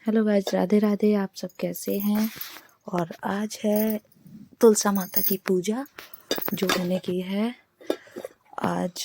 Hello guys, Radhe Radhe. आप सब कैसे हैं? और आज है तुलसा माता की पूजा जो मैंने की है आज।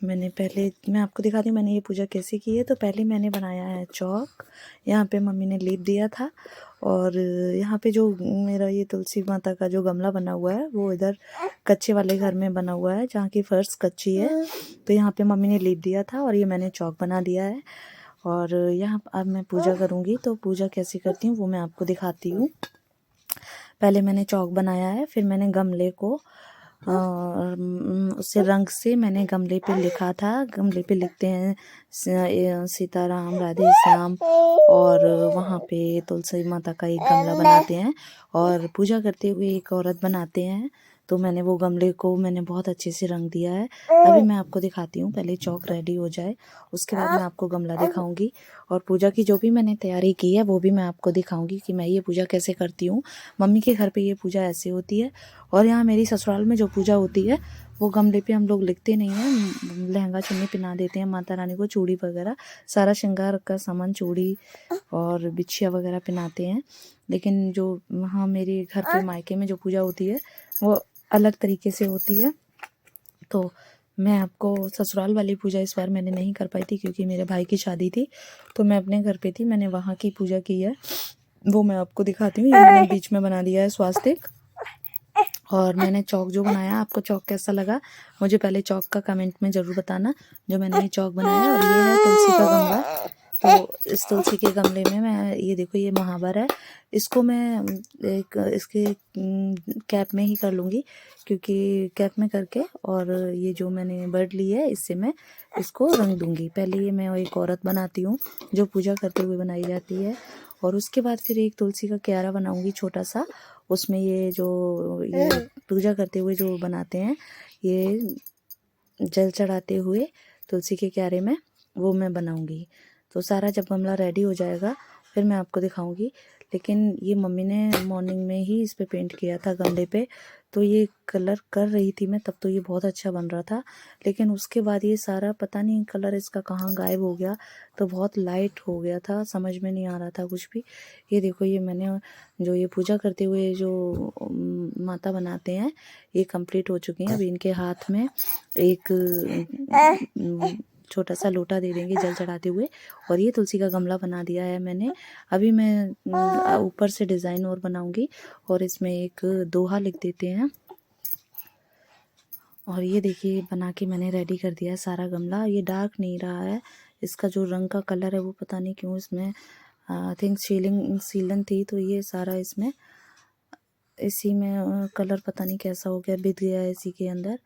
मैं आपको दिखाती हूँ मैंने ये पूजा कैसे की है। तो पहले मैंने बनाया है चौक। यहाँ पे मम्मी ने लीप दिया था। और यहाँ पे जो मेरा ये तुलसी माता का जो गमला बना हुआ है वो इधर कच्चे वाले घर में बना हुआ है जहाँ की फर्श कच्ची है। तो यहाँ पे मम्मी ने लीप दिया था और ये मैंने चौक बना दिया है। और यहाँ अब मैं पूजा करूँगी। तो पूजा कैसे करती हूँ वो मैं आपको दिखाती हूँ। पहले मैंने चौक बनाया है, फिर मैंने गमले को उससे रंग से मैंने गमले पे लिखा था। गमले पे लिखते हैं सीताराम राधे श्याम। और वहाँ पे तुलसी माता का एक गमला बनाते हैं और पूजा करते हुए एक औरत बनाते हैं। तो मैंने वो गमले को मैंने बहुत अच्छे से रंग दिया है। अभी मैं आपको दिखाती हूँ, पहले चौक रेडी हो जाए उसके बाद मैं आपको गमला दिखाऊंगी। और पूजा की जो भी मैंने तैयारी की है वो भी मैं आपको दिखाऊंगी कि मैं ये पूजा कैसे करती हूँ। मम्मी के घर पे ये पूजा ऐसे होती है। और यहाँ मेरी ससुराल में जो पूजा होती है वो गमले पे हम लोग लिखते नहीं हैं, लहंगा चुन्नी पहना देते हैं माता रानी को, चूड़ी वगैरह सारा श्रृंगार का सामान, चूड़ी और बिछिया वगैरह पहनाते हैं। लेकिन जो वहाँ मेरे घर पे मायके में जो पूजा होती है वो अलग तरीके से होती है। तो मैं आपको ससुराल वाली पूजा इस बार मैंने नहीं कर पाई थी क्योंकि मेरे भाई की शादी थी। तो मैं अपने घर पे थी, मैंने वहाँ की पूजा की है, वो मैं आपको दिखाती हूँ। ये मैंने बीच में बना दिया है स्वास्तिक। और मैंने चौक जो बनाया, आपको चौक कैसा लगा मुझे पहले चौक का कमेंट में ज़रूर बताना जो मैंने ये चौक बनाया। और ये है तुलसी का गमला। तो इस तुलसी के गमले में मैं ये देखो ये महावर है, इसको मैं एक इसके कैप में ही कर लूँगी क्योंकि कैप में करके और ये जो मैंने बर्ड ली है इससे मैं इसको रंग दूँगी। पहले ये मैं एक औरत बनाती हूँ जो पूजा करते हुए बनाई जाती है। और उसके बाद फिर एक तुलसी का क्यारा बनाऊँगी छोटा सा। उसमें ये पूजा करते हुए जो बनाते हैं ये जल चढ़ाते हुए तुलसी के क्यारे में, वो मैं बनाऊंगी। तो सारा जब गमला रेडी हो जाएगा फिर मैं आपको दिखाऊंगी। लेकिन ये मम्मी ने मॉर्निंग में ही इस पे पेंट किया था गमले पे। तो ये कलर कर रही थी मैं तब, तो ये बहुत अच्छा बन रहा था। लेकिन उसके बाद ये सारा पता नहीं कलर इसका कहाँ गायब हो गया। तो बहुत लाइट हो गया था, समझ में नहीं आ रहा था कुछ भी। ये देखो ये मैंने जो ये पूजा करते हुए जो माता बनाते हैं ये कंप्लीट हो चुकी हैं। अभी इनके हाथ में एक छोटा सा लोटा दे देंगे जल चढ़ाते हुए। और ये तुलसी का गमला बना दिया है मैंने। अभी मैं ऊपर से डिज़ाइन और बनाऊंगी और इसमें एक दोहा लिख देते हैं। और ये देखिए बना के मैंने रेडी कर दिया है सारा गमला। ये डार्क नहीं रहा है, इसका जो रंग का कलर है वो पता नहीं क्यों इसमें आई थिंक सीलन थी तो ये सारा इसमें इसी में कलर पता नहीं कैसा हो गया, बिक गया है इसी के अंदर।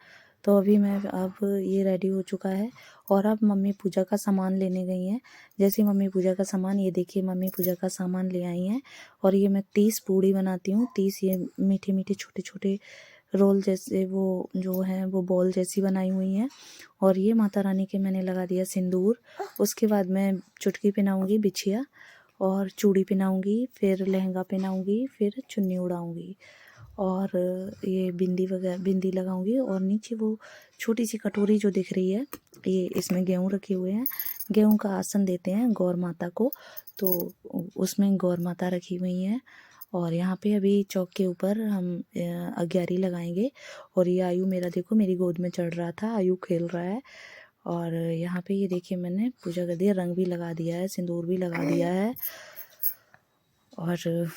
तो अभी मैं अब ये रेडी हो चुका है। और अब मम्मी पूजा का सामान लेने गई हैं। जैसे मम्मी पूजा का सामान, ये देखिए मम्मी पूजा का सामान ले आई हैं। और ये मैं 30 पूड़ी बनाती हूँ, 30 ये मीठी मीठी छोटे छोटे रोल जैसे वो जो है वो बॉल जैसी बनाई हुई हैं। और ये माता रानी के मैंने लगा दिया सिंदूर। उसके बाद मैं चुटकी पहनाऊँगी बिछिया और चूड़ी पहनाऊँगी, फिर लहंगा पहनाऊँगी, फिर चुन्नी उड़ाऊँगी और ये बिंदी वगैरह बिंदी लगाऊंगी। और नीचे वो छोटी सी कटोरी जो दिख रही है ये इसमें गेहूँ रखे हुए हैं। गेहूँ का आसन देते हैं गौर माता को, तो उसमें गौर माता रखी हुई हैं। और यहाँ पे अभी चौक के ऊपर हम अग्यारी लगाएंगे। और ये आयु मेरा देखो मेरी गोद में चढ़ रहा था, आयु खेल रहा है। और यहाँ पे ये देखिए मैंने पूजा कर दिया, रंग भी लगा दिया है, सिंदूर भी लगा दिया है। और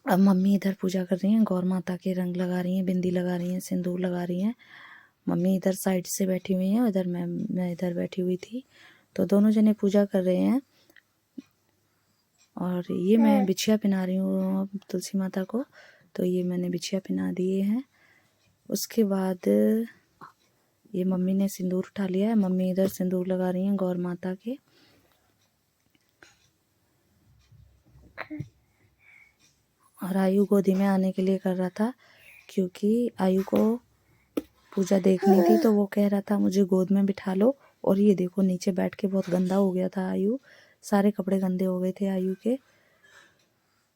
अब मम्मी इधर पूजा कर रही हैं, गौर माता के रंग लगा रही हैं, बिंदी लगा रही हैं, सिंदूर लगा रही हैं। मम्मी इधर साइड से बैठी हुई हैं, उधर मैं इधर बैठी हुई थी। तो दोनों जने पूजा कर रहे हैं। और ये मैं बिछिया पहना रही हूँ तुलसी माता को। तो ये मैंने बिछिया पहना दिए हैं। उसके बाद ये मम्मी ने सिंदूर उठा लिया है, मम्मी इधर सिंदूर लगा रही हैं गौर माता के। और आयु गोदी में आने के लिए कर रहा था क्योंकि आयु को पूजा देखनी थी तो वो कह रहा था मुझे गोद में बिठा लो। और ये देखो नीचे बैठ के बहुत गंदा हो गया था आयु, सारे कपड़े गंदे हो गए थे आयु के।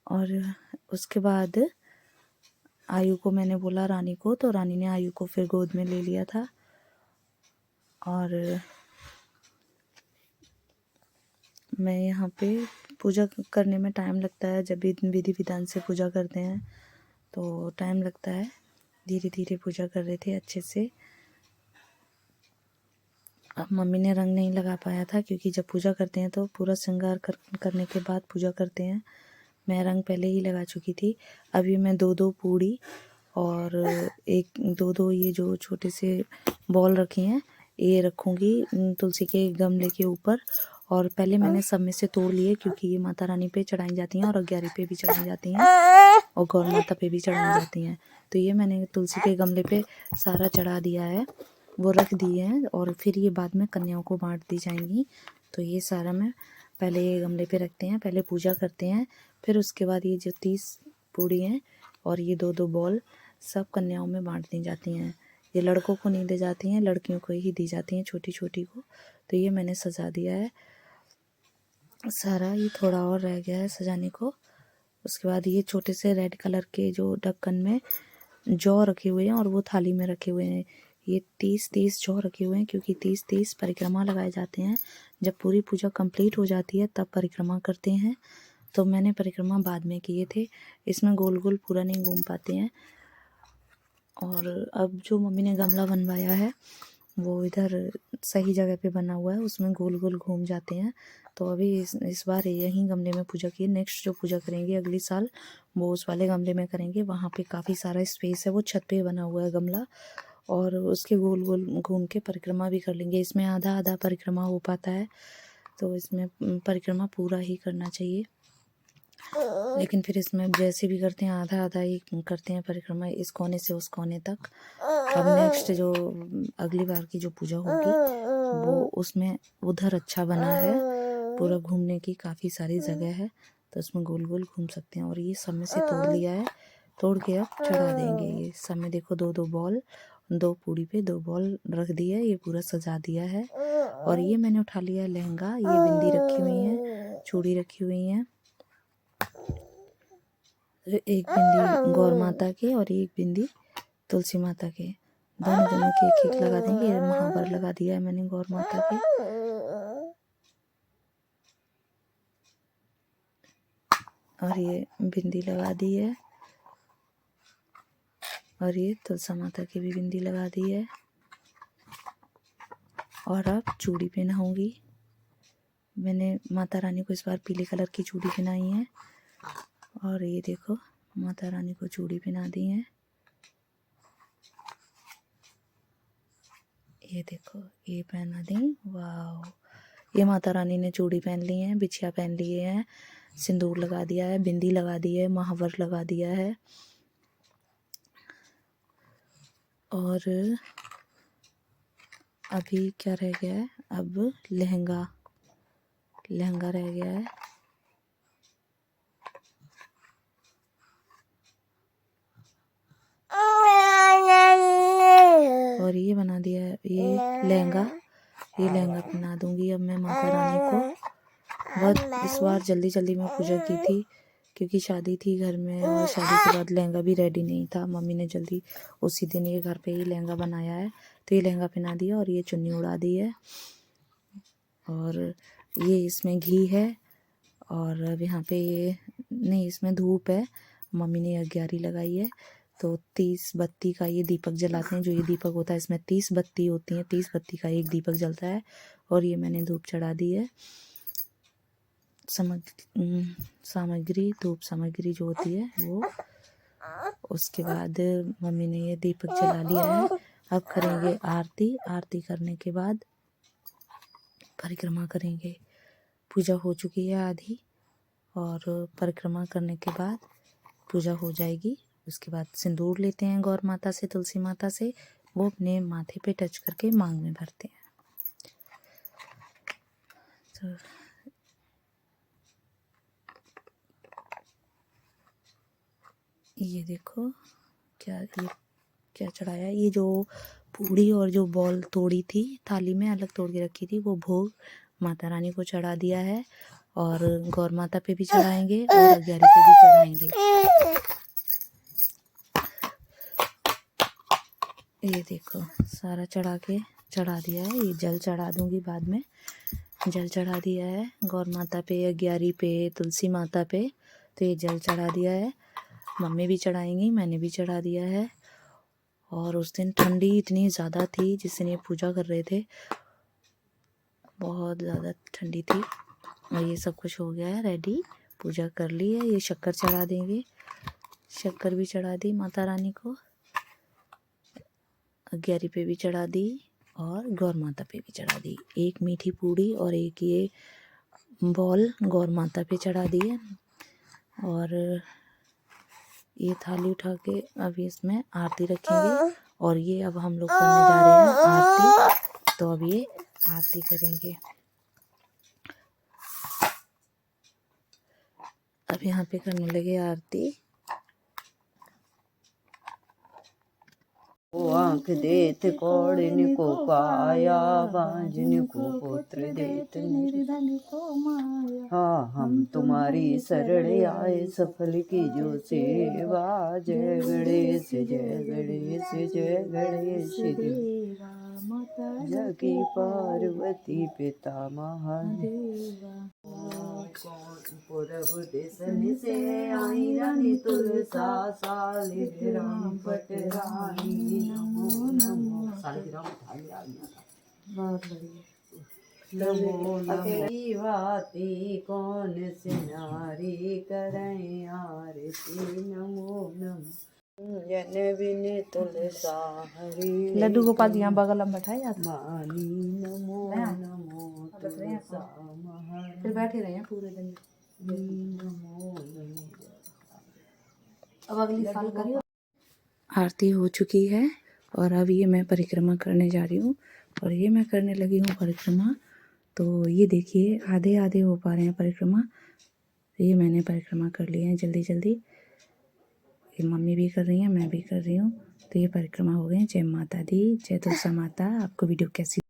और उसके बाद आयु को मैंने बोला रानी को, तो रानी ने आयु को फिर गोद में ले लिया था। और मैं यहाँ पे पूजा करने में टाइम लगता है। जब भी विधि विधान से पूजा करते हैं तो टाइम लगता है। धीरे धीरे पूजा कर रहे थे अच्छे से। अब मम्मी ने रंग नहीं लगा पाया था, क्योंकि जब पूजा करते हैं तो पूरा श्रृंगार करने के बाद पूजा करते हैं। मैं रंग पहले ही लगा चुकी थी। अभी मैं 2-2 पूड़ी और एक 2-2 ये जो छोटे से बॉल रखे हैं ये रखूँगी तुलसी के गमले के ऊपर। और पहले मैंने सब में से तोड़ लिए, क्योंकि ये माता रानी पे चढ़ाई जाती हैं और 11 पे भी चढ़ाई जाती हैं और गौ माता पे भी चढ़ाई जाती हैं। तो ये मैंने तुलसी के गमले पे सारा चढ़ा दिया है, वो रख दिए हैं। और फिर ये बाद में कन्याओं को बांट दी जाएंगी। तो ये सारा मैं पहले ये गमले पे रखते हैं, पहले पूजा करते हैं, फिर उसके बाद ये जो 30 पूड़ी हैं और ये 2-2 बॉल सब कन्याओं में बांट दी जाती हैं। ये लड़कों को नहीं दी जाती हैं, लड़कियों को ही दी जाती हैं, छोटी छोटी को। तो ये मैंने सजा दिया है सारा। ये थोड़ा और रह गया है सजाने को। उसके बाद ये छोटे से रेड कलर के जो ढक्कन में जौ रखे हुए हैं और वो थाली में रखे हुए हैं। ये 30-30 जौ रखे हुए हैं, क्योंकि 30-30 परिक्रमा लगाए जाते हैं। जब पूरी पूजा कंप्लीट हो जाती है तब परिक्रमा करते हैं। तो मैंने परिक्रमा बाद में किए थे। इसमें गोल गोल पूरा नहीं घूम पाते हैं। और अब जो मम्मी ने गमला बनवाया है वो इधर सही जगह पे बना हुआ है, उसमें गोल गोल घूम जाते हैं। तो अभी इस बार यहीं गमले में पूजा की। नेक्स्ट जो पूजा करेंगे अगली साल वो उस वाले गमले में करेंगे। वहाँ पे काफ़ी सारा स्पेस है, वो छत पे बना हुआ है गमला, और उसके गोल गोल घूम के परिक्रमा भी कर लेंगे। इसमें आधा आधा परिक्रमा हो पाता है, तो इसमें परिक्रमा पूरा ही करना चाहिए। लेकिन फिर इसमें जैसे भी करते हैं आधा आधा ही करते हैं परिक्रमा, इस कोने से उस कोने तक। अब नेक्स्ट जो अगली बार की जो पूजा होगी वो उसमें उधर अच्छा बना है, पूरा घूमने की काफ़ी सारी जगह है, तो उसमें गोल गोल घूम सकते हैं। और ये सब में से तोड़ लिया है, तोड़ के अब चढ़ा देंगे। ये सब में देखो 2-2 बॉल, 2 पूड़ी पे 2 बॉल रख दिया, ये पूरा सजा दिया है। और ये मैंने उठा लिया है लहंगा, ये बिंदी रखी हुई है, चूड़ी रखी हुई है। एक बिंदी गौर माता के और एक बिंदी तुलसी माता के, दोनों दोनों के एक लगा देंगे। ये महावर लगा दिया है मैंने गौर माता के। और ये बिंदी लगा दी है, और ये तुलसी माता की भी बिंदी लगा दी है। और अब चूड़ी पहनाऊंगी। मैंने माता रानी को इस बार पीले कलर की चूड़ी पहनाई है। और ये देखो माता रानी को चूड़ी पहना दी है। ये देखो ये पहना दी, वाह। ये माता रानी ने चूड़ी पहन ली है, बिछिया पहन लिए हैं, सिंदूर लगा दिया है, बिंदी लगा दी है, महावर लगा दिया है। और अभी क्या रह गया है, अब लहंगा रह गया है। और ये बना दिया है ये लहंगा पहना दूंगी अब मैं माता रानी को। बहुत इस बार जल्दी जल्दी में पूजा की थी, क्योंकि शादी थी घर में, और शादी के बाद लहंगा भी रेडी नहीं था। मम्मी ने जल्दी उसी दिन ये घर पे ही लहंगा बनाया है, तो ये लहंगा पहना दिया और ये चुन्नी उड़ा दी है। और ये इसमें घी है, और अब यहाँ पे ये नहीं, इसमें धूप है। मम्मी ने अग्यारी लगाई है, तो 30 बत्ती का ये दीपक जलाते हैं। जो ये दीपक होता है इसमें 30 बत्ती होती हैं, 30 बत्ती का एक दीपक जलता है। और ये मैंने धूप चढ़ा दी है। सामग्री धूप सामग्री जो होती है वो। उसके बाद मम्मी ने ये दीपक जला लिया है। अब करेंगे आरती। आरती करने के बाद परिक्रमा करेंगे। पूजा हो चुकी है आधी, और परिक्रमा करने के बाद पूजा हो जाएगी। उसके बाद सिंदूर लेते हैं गौर माता से, तुलसी माता से, वो अपने माथे पे टच करके मांग में भरते हैं। तो ये देखो क्या चढ़ाया। ये जो पूड़ी और जो बॉल तोड़ी थी थाली में अलग तोड़ के रखी थी, वो भोग माता रानी को चढ़ा दिया है। और गौर माता पे भी चढ़ाएंगे और अग्यारी पे भी चढ़ाएंगे। ये देखो सारा चढ़ा दिया है। ये जल चढ़ा दूंगी बाद में। जल चढ़ा दिया है गौर माता पे, ग्यारी पे, तुलसी माता पे। तो ये जल चढ़ा दिया है, मम्मी भी चढ़ाएंगी, मैंने भी चढ़ा दिया है। और उस दिन ठंडी इतनी ज़्यादा थी जिस दिन ये पूजा कर रहे थे, बहुत ज़्यादा ठंडी थी। और ये सब कुछ हो गया है रेडी, पूजा कर ली है। ये शक्कर चढ़ा देंगे, शक्कर भी चढ़ा दी माता रानी को, ग्यारी पे भी चढ़ा दी और गौर माता पे भी चढ़ा दी। एक मीठी पूड़ी और एक ये बॉल गौर माता पे चढ़ा दी है। और ये थाली उठा के अब इसमें आरती रखेंगे। और ये अब हम लोग करने जा रहे हैं आरती। तो अब ये आरती करेंगे। अब यहाँ पे करने लगे आरती। ओ आँख देत कौड़िन को काया, बांझिन को पुत्र देत निर्धन को माया। हाँ हम तुम्हारी शरण आए, सफल की जो सेवा। जय गणेश जय गणेश जय गणेश देवा, माता जगी पार्वती पिता महादेवा। पूरब देशन से आई रानी तुलसा, सालिग्राम राम पटरानी। नमो नमो सालिग्राम बहुत बढ़िया। नमो नमो भाती कौन से नारी करें आरती। नमो नमो जन बिन तुलसा हरि। लड्डू गोपाल यहाँ बगल में बैठाए जाते मानी। नमो नमो तुलसा महर। फिर बैठे रहे हैं पूरे दिन। नमो नमो। अब अगली साल करिए। आरती हो चुकी है और अब ये मैं परिक्रमा करने जा रही हूँ। और ये मैं करने लगी हूँ परिक्रमा। तो ये देखिए आधे आधे हो पा रहे हैं परिक्रमा। ये मैंने परिक्रमा कर ली है जल्दी जल्दी। ये मम्मी भी कर रही हैं, मैं भी कर रही हूँ। तो ये परिक्रमा हो गई। जय माता दी, जय तुलसा माता। आपको वीडियो कैसी